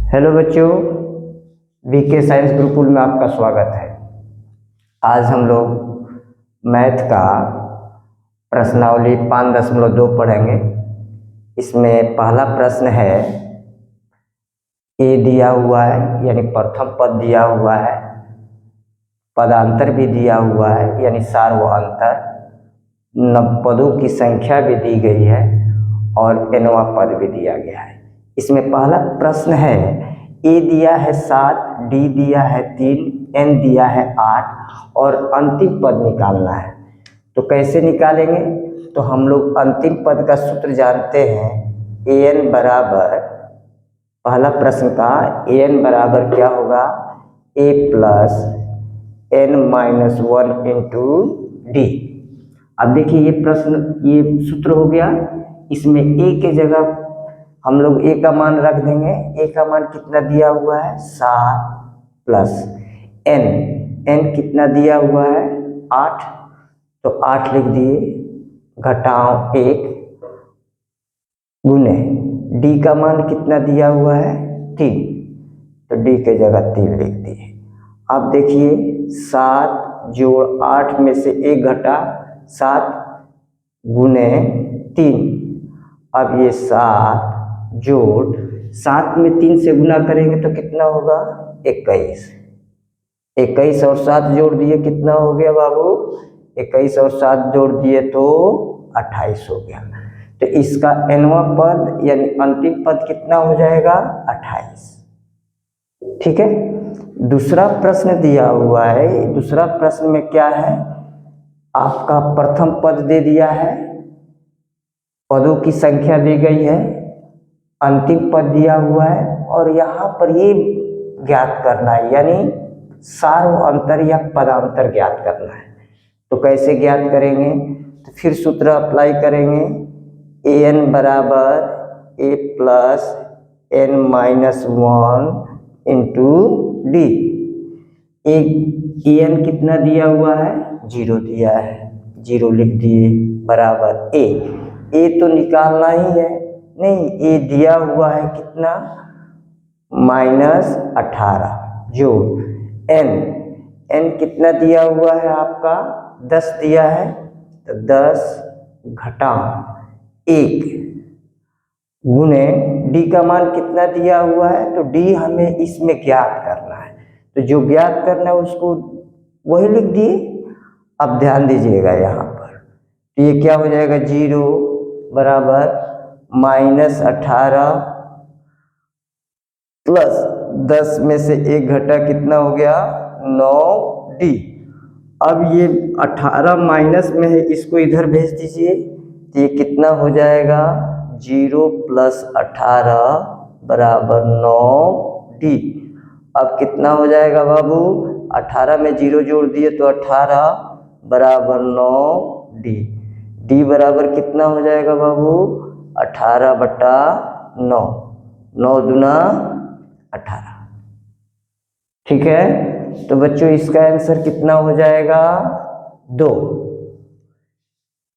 Hello बच्चों, VK science Gurukul में आपका स्वागत है। आज हम लोग मैथ का प्रश्नावली 5.2 पढ़ेंगे। इसमें पहला प्रश्न है, ए दिया हुआ है यानी प्रथम पद दिया हुआ है, पदांतर भी दिया हुआ है यानी सार व अंतर, पदों की संख्या भी दी गई है और nवां पद भी दिया गया है। इसमें पहला प्रश्न है, ए दिया है 7, डी दिया है 3, एन दिया है 8 और अंतिम पद निकालना है। तो कैसे निकालेंगे? तो हम लोग अंतिम पद का सूत्र जानते हैं, ए एन बराबर, पहला प्रश्न का ए एन बराबर क्या होगा? A plus n minus 1 into d. अब देखिए ये सूत्र हो गया। इसमें ए के जगह हम लोग ए का मान रख देंगे। ए का मान कितना दिया हुआ है? 7 प्लस एन कितना दिया हुआ है? 8। तो 8 लिख दिए, घटाओ 1 गुने डी का मान कितना दिया हुआ है? 3। तो डी के जगह 3 लिख दिए। अब देखिए 7 जोड़ 8 में से 1 घटा 7 गुने 3। अब ये 7 जोड़ 7 में 3 से गुना करेंगे तो कितना होगा? 21। 21 और 7 जोड़ दिए, कितना हो गया बाबू? 21 और 7 जोड़ दिए तो 28 हो गया। तो इसका nवां पद यानी अंतिम पद कितना हो जाएगा? 28। ठीक है। दूसरा प्रश्न दिया हुआ है। दूसरा प्रश्न में क्या है? आपका प्रथम पद दे दिया है, पदों की संख्या दी गई है, अंतिम पद दिया हुआ है और यहाँ पर ये ज्ञात करना है यानी सार व अंतर या पदांतर ज्ञात करना है। तो कैसे ज्ञात करेंगे? तो फिर सूत्र अप्लाई करेंगे, ए एन बराबर a plus n minus 1 into d. A n कितना दिया हुआ है? 0 दिया है, 0 लिख दिए बराबर ए तो निकालना ही है, नहीं ए दिया हुआ है कितना? -18 जोड़ एन कितना दिया हुआ है आपका? 10 दिया है, तो 10 घटाओ 1 गुने डी का मान कितना दिया हुआ है? तो डी हमें इसमें ज्ञात करना है, तो जो ज्ञात करना है उसको वही लिख दिए। अब ध्यान दीजिएगा यहाँ पर, तो ये क्या हो जाएगा? 0 बराबर -18 प्लस 10 में से 1 घटा कितना हो गया? 9 डी। अब ये 18 माइनस में है, इसको इधर भेज दीजिए, तो ये कितना हो जाएगा? 0 प्लस 18 बराबर 9 डी। अब कितना हो जाएगा बाबू? 18 में 0 जोड़ दिए तो 18 बराबर 9 डी। डी बराबर कितना हो जाएगा बाबू? 18/9, 9 दूना 18। ठीक है। तो बच्चों इसका आंसर कितना हो जाएगा? 2।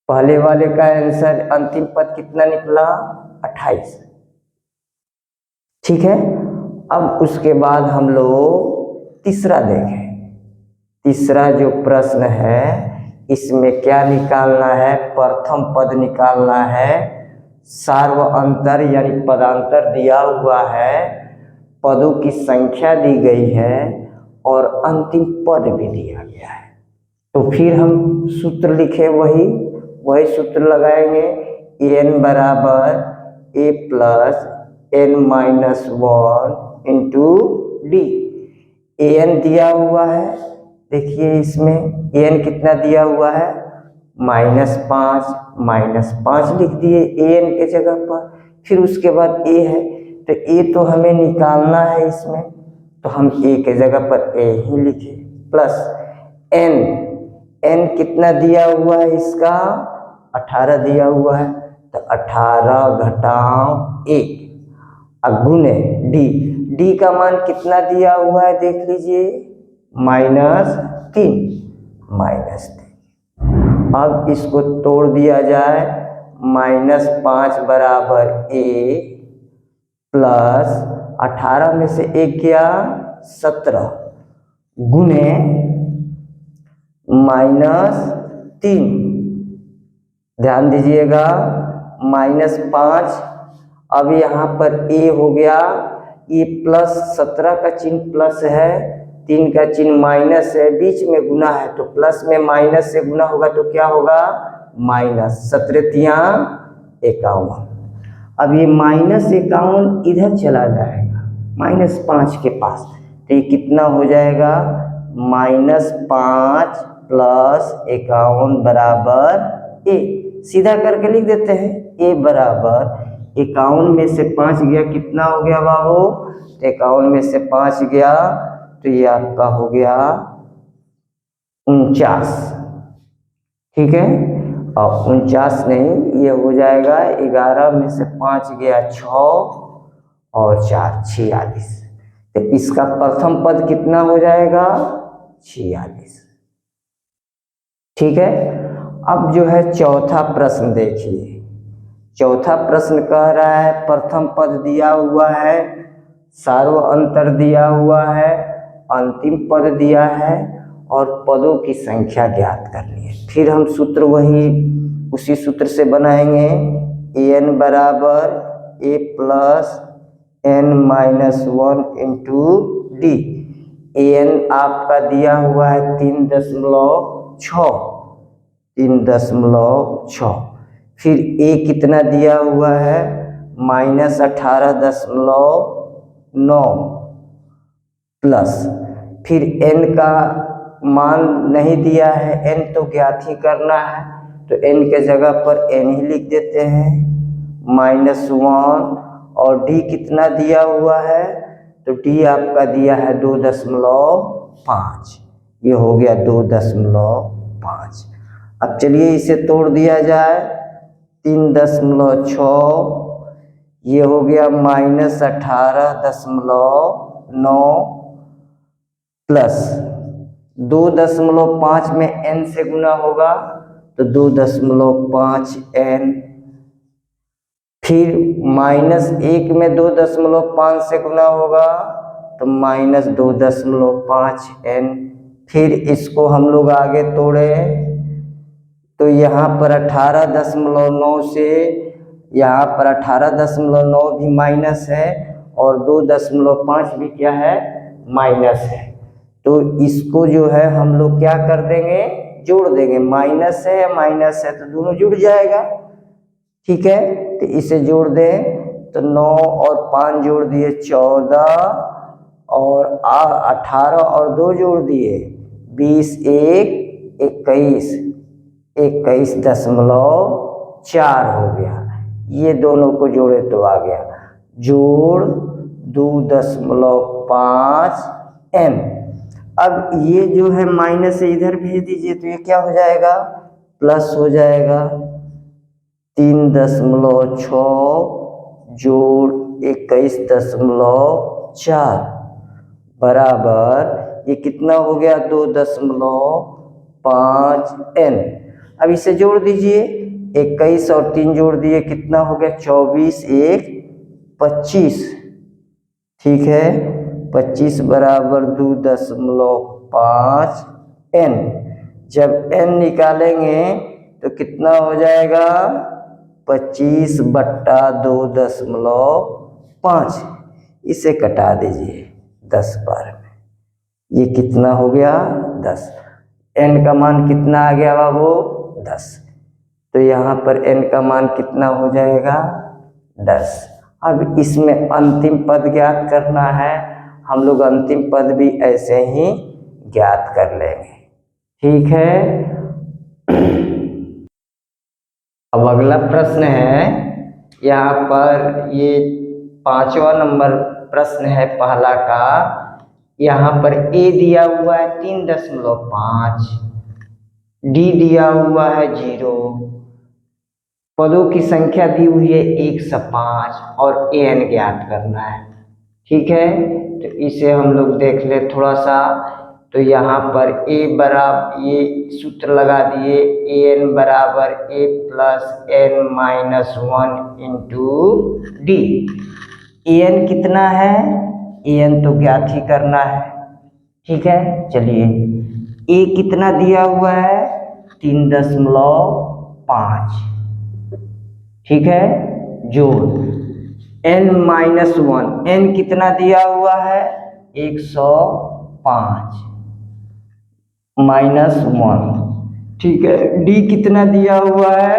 पहले वाले का आंसर अंतिम पद कितना निकला? 28। ठीक है। अब उसके बाद हम लोग तीसरा देखें। तीसरा जो प्रश्न है, इसमें क्या निकालना है? प्रथम पद निकालना है, सार व अंतर यानी पदांतर दिया हुआ है, पदों की संख्या दी गई है और अंतिम पद भी दिया गया है। तो फिर हम सूत्र लिखे, वही सूत्र लगाएंगे, ए एन बराबर a plus n minus 1 into d. A n दिया हुआ है, देखिए इसमें ए एन कितना दिया हुआ है? -5 लिख दिए ए एन के जगह पर। फिर उसके बाद ए है, तो ए तो हमें निकालना है इसमें, तो हम ए के जगह पर ए ही लिखे, प्लस एन कितना दिया हुआ है इसका? 18 दिया हुआ है, तो 18 घटाओ 1 गुने डी का मान कितना दिया हुआ है? देख लीजिए, -3। अब इसको तोड़ दिया जाए, -5 बराबर ए प्लस 18 में से 1 गया 17 गुने -3, ध्यान दीजिएगा -5। अब यहाँ पर a हो गया, ये प्लस 17 का चिन्ह प्लस है, 3 का चिन्ह माइनस है, बीच में गुना है तो प्लस में माइनस से गुना होगा तो क्या होगा -17×51। अब ये -51 इधर चला जाएगा -5 के पास, तो ये कितना हो जाएगा -5 + 51 बराबर a। सीधा करके लिख देते हैं, a बराबर 51 में से 5 गया, कितना हो गया बाबू, 51 में से 5 गया तो ये आपका हो गया 49, ठीक है। और 49 नहीं, ये हो जाएगा 11 में से 5 गया 6 और 4 46, तो इसका प्रथम पद कितना हो जाएगा 46, ठीक है। अब जो है चौथा प्रश्न देखिए, चौथा प्रश्न कह रहा है प्रथम पद दिया हुआ है, सार्व अंतर दिया हुआ है, अंतिम पद दिया है और पदों की संख्या ज्ञात करनी है। फिर हम सूत्र वही उसी सूत्र से बनाएंगे, an बराबर a + n-1 × d। an आपका दिया हुआ है 3.6, फिर a कितना दिया हुआ है -18.9 प्लस, फिर n का मान नहीं दिया है, n तो ज्ञात ही करना है, तो n के जगह पर n ही लिख देते हैं -1, और d कितना दिया हुआ है, तो d आपका दिया है 2.5, ये हो गया 2.5। अब चलिए इसे तोड़ दिया जाए, 3.6 ये हो गया -18.9 प्लस 2.5 में n से गुना होगा तो 2.5n, फिर -1 में 2.5 से गुना होगा तो -2.5n, फिर इसको हम लोग आगे तोड़े तो यहाँ पर 18.9 से यहाँ पर 18.9 भी माइनस है और 2.5 भी क्या है माइनस है, तो इसको जो है हम लोग क्या कर देंगे जोड़ देंगे, माइनस है या माइनस है तो दोनों जुड़ जाएगा, ठीक है। तो इसे जोड़ दें तो 9 और 5 जोड़ दिए 14 और 18 और 2 जोड़ दिए 20, 1 21, 21.4 हो गया। ये दोनों को जोड़े तो आ गया जोड़ 2.5n। अब ये जो है माइनस से इधर भेज दीजिए तो ये क्या हो जाएगा प्लस हो जाएगा, 3.6 जोड़ 21.4 बराबर ये कितना हो गया 2.5n। अब इसे जोड़ दीजिए, 21 और 3 जोड़ दिए कितना हो गया 24, 1 25, ठीक है 25 बराबर 2.5n। जब n निकालेंगे तो कितना हो जाएगा 25/2.5, इसे कटा दीजिए 10 बार में, ये कितना हो गया 10। n का मान कितना आ गया बाबू 10, तो यहाँ पर n का मान कितना हो जाएगा 10। अब इसमें अंतिम पद ज्ञात करना है, हम लोग अंतिम पद भी ऐसे ही ज्ञात कर लेंगे, ठीक है। अब अगला प्रश्न है, यहाँ पर ये 5वां नंबर प्रश्न है पहला का, यहाँ पर a दिया हुआ है 3.5, d दिया हुआ है 0, पदों की संख्या दी हुई है 1 से 5 और an ज्ञात करना है, ठीक है। तो इसे हम लोग देख ले थोड़ा सा, तो यहाँ पर a बराबर ये सूत्र लगा दिए an बराबर a + n-1 × d। an कितना है, an तो ज्ञात ही करना है। ठीक है, चलिए a कितना दिया हुआ है 3.5। ठीक है, जोड़ n-1, n कितना दिया हुआ है 105 -1। ठीक है, d कितना दिया हुआ है,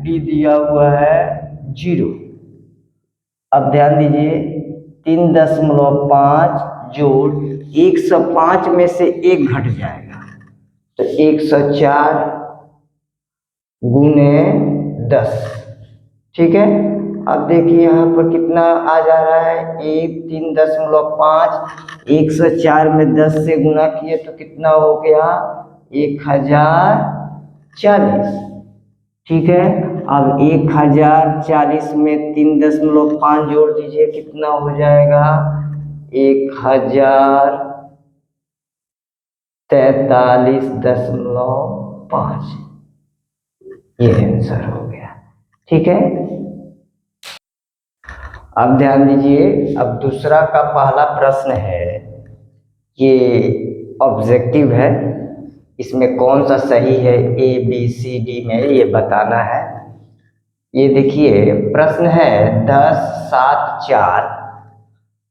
d दिया हुआ है 0। अब ध्यान दीजिए 3.5 जोड़ 105 में से 1 घट जाएगा तो 104 गुने 10। ठीक है, अब देखिए यहाँ पर कितना आ जा रहा है 3.5 104 में 10 से गुना किए तो कितना हो गया 1040। ठीक है, अब 1040 में 3.5 जोड़ दीजिए कितना हो जाएगा 1043.5। ये आंसर हो गया। ठीक है, अब ध्यान दीजिए, अब दूसरा का पहला प्रश्न है, ये ऑब्जेक्टिव है, इसमें कौन सा सही है ए बी सी डी में ये बताना है। ये देखिए प्रश्न है 10, 7, 4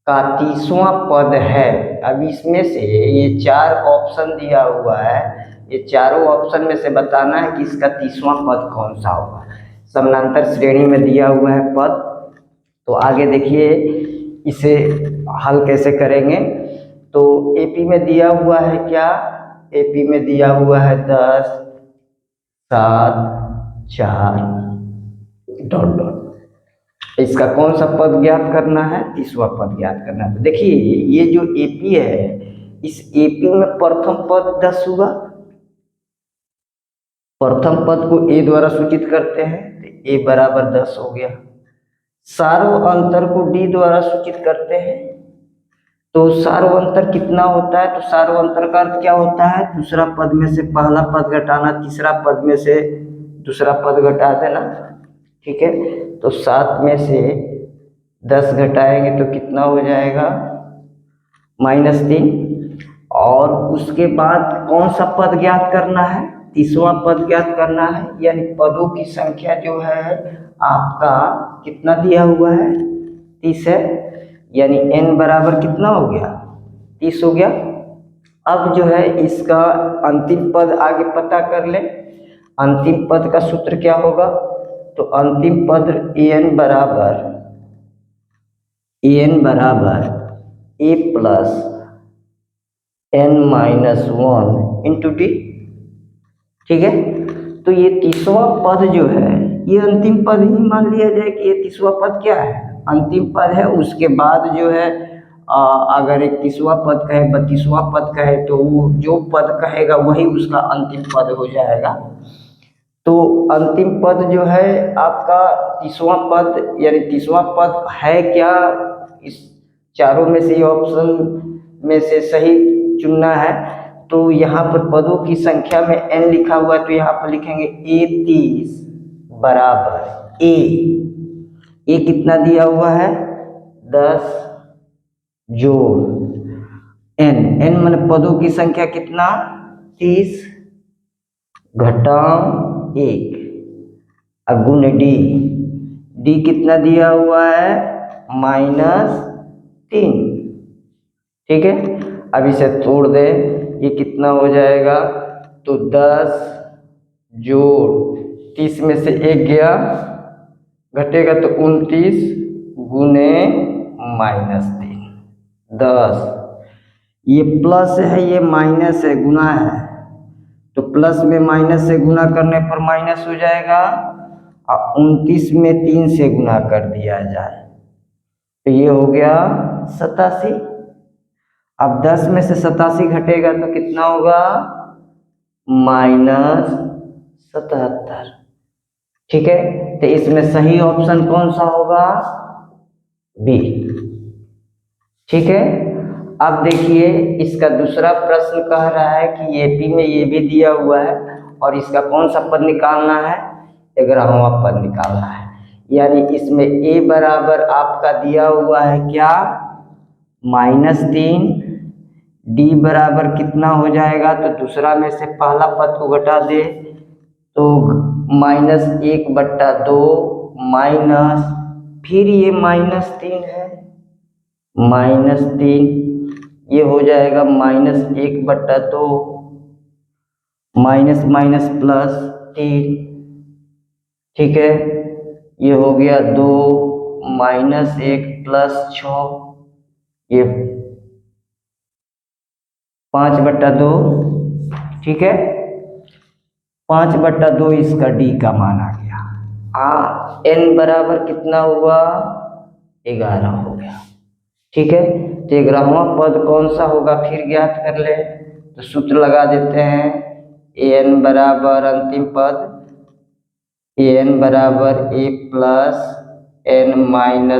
का 30वां पद है। अब इसमें से ये 4 ऑप्शन दिया हुआ है, ये चारों ऑप्शन में से बताना है कि इसका 30वां पद कौन सा होगा। समानांतर श्रेणी में दिया हुआ है पद, तो आगे देखिए इसे हल कैसे करेंगे। तो एपी में दिया हुआ है क्या, एपी में दिया हुआ है 10, 7, 4 ... इसका कौन सा पद ज्ञात करना है, 30वां पद ज्ञात करना है। तो देखिए ये जो एपी है, इस एपी में प्रथम पद 10 हुआ, प्रथम पद को ए द्वारा सूचित करते हैं तो ए बराबर 10 हो गया। सारों अंतर को डी द्वारा सूचित करते हैं तो सारों अंतर कितना होता है, तो सारों अंतर का अर्थ क्या होता है, दूसरा पद में से पहला पद घटाना, तीसरा पद में से दूसरा पद घटा देना। ठीक है, तो 7 में से 10 घटाएंगे तो कितना हो जाएगा -3। और उसके बाद कौन सा पद ज्ञात करना है, 30वां पद ज्ञात करना है, यानी पदों की संख्या जो है आपका कितना दिया हुआ है 30 है, यानी n बराबर कितना हो गया 30 हो गया। अब जो है इसका अंतिम पद आगे पता कर ले। अंतिम पद का सूत्र क्या होगा, तो अंतिम पद an बराबर a plus n-1 into D. ठीक है, तो ये 30वां पद जो है ये अंतिम पद ही मान लिया जाए कि ये 30वां पद क्या है, अंतिम पद है। उसके बाद जो है अगर 31वां पद कहे 32वां पद कहे तो वो जो पद कहेगा वही उसका अंतिम पद हो जाएगा। तो अंतिम पद जो है आपका 30वां पद, यानी 30वां पद है क्या, इस चारों में से ऑप्शन में से सही चुनना है। तो यहाँ पर पदों की संख्या में n लिखा हुआ है तो यहाँ पर लिखेंगे a30 बराबर a कितना दिया हुआ है 10 जोड़ n माने पदों की संख्या कितना 30 घटाओ 1 गुने d कितना दिया हुआ है -3। ठीक है, अब इसे तोड़ दे, ये कितना हो जाएगा, तो 10 जोड़ 30 में से 1 गया घटेगा तो 29 गुने -3 10। ये प्लस है ये माइनस है, गुना है, तो प्लस में माइनस से गुना करने पर माइनस हो जाएगा और 29 में 3 से गुना कर दिया जाए तो ये हो गया 87। अब 10 में से 87 घटेगा तो कितना होगा -77। ठीक है, तो इसमें सही ऑप्शन कौन सा होगा बी। ठीक है, अब देखिए इसका दूसरा प्रश्न कह रहा है कि एपी में ये भी दिया हुआ है और इसका कौन सा पद निकालना है 11वां पद निकालना है। यानी इसमें a बराबर आपका दिया हुआ है क्या, -3, d बराबर कितना हो जाएगा, तो दूसरा में से पहला पद को घटा दे तो -1/2 माइनस, फिर ये -3 है, -3, ये हो जाएगा -1/2 माइनस माइनस प्लस 3, ठीक है, ये हो गया 2 -1 + 6, ये 5/2, ठीक है, 5/2 इसका d का मान आ गया। n बराबर कितना हुआ, 11 हो गया, ठीक है। तो 11वां पद कौन सा होगा फिर ज्ञात कर ले, तो सूत्र लगा देते हैं, an बराबर अंतिम पद an बराबर a + n - 1 ×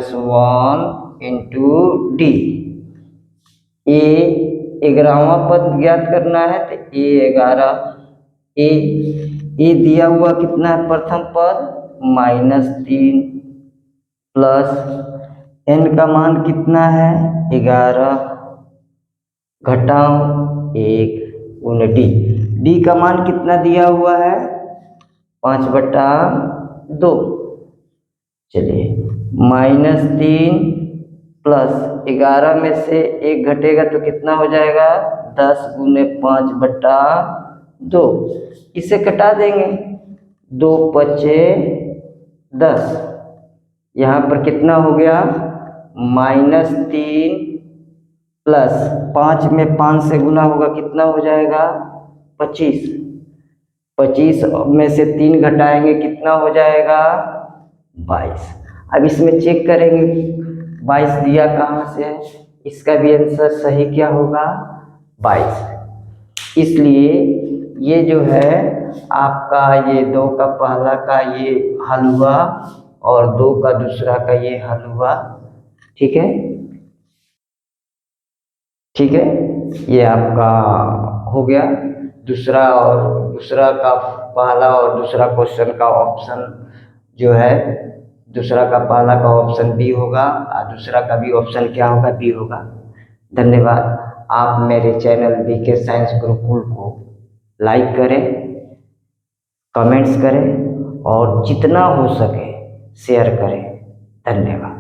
d, a 11वां पद ज्ञात करना है तो a 11, a दिया हुआ कितना है प्रथम पद -3 प्लस n का मान कितना है 11 घटाओ 1 गुने d का मान कितना दिया हुआ है 5/2, चलिए -3 प्लस 11 में से 1 घटेगा तो कितना हो जाएगा 10 गुने 5/2, इसे कटा देंगे 2 × 5 = 10, यहाँ पर कितना हो गया -3 प्लस 5 में 5 से गुना होगा कितना हो जाएगा 25, 25 में से 3 घटाएंगे कितना हो जाएगा 22। अब इसमें चेक करेंगे 22 दिया कहाँ से है, इसका भी आंसर सही क्या होगा 22। इसलिए ये जो है आपका ये 2 का पहला का ये हल हुआ और 2 का दूसरा का ये हल हुआ, ठीक है, ठीक है, ये आपका हो गया दूसरा का पहला और दूसरा क्वेश्चन का ऑप्शन जो है, दूसरा का पहला का ऑप्शन बी होगा और दूसरा का भी ऑप्शन क्या होगा बी होगा। धन्यवाद। आप मेरे चैनल बीके साइंस गुरुकुल को लाइक करें, कमेंट्स करें और जितना हो सके शेयर करें। धन्यवाद।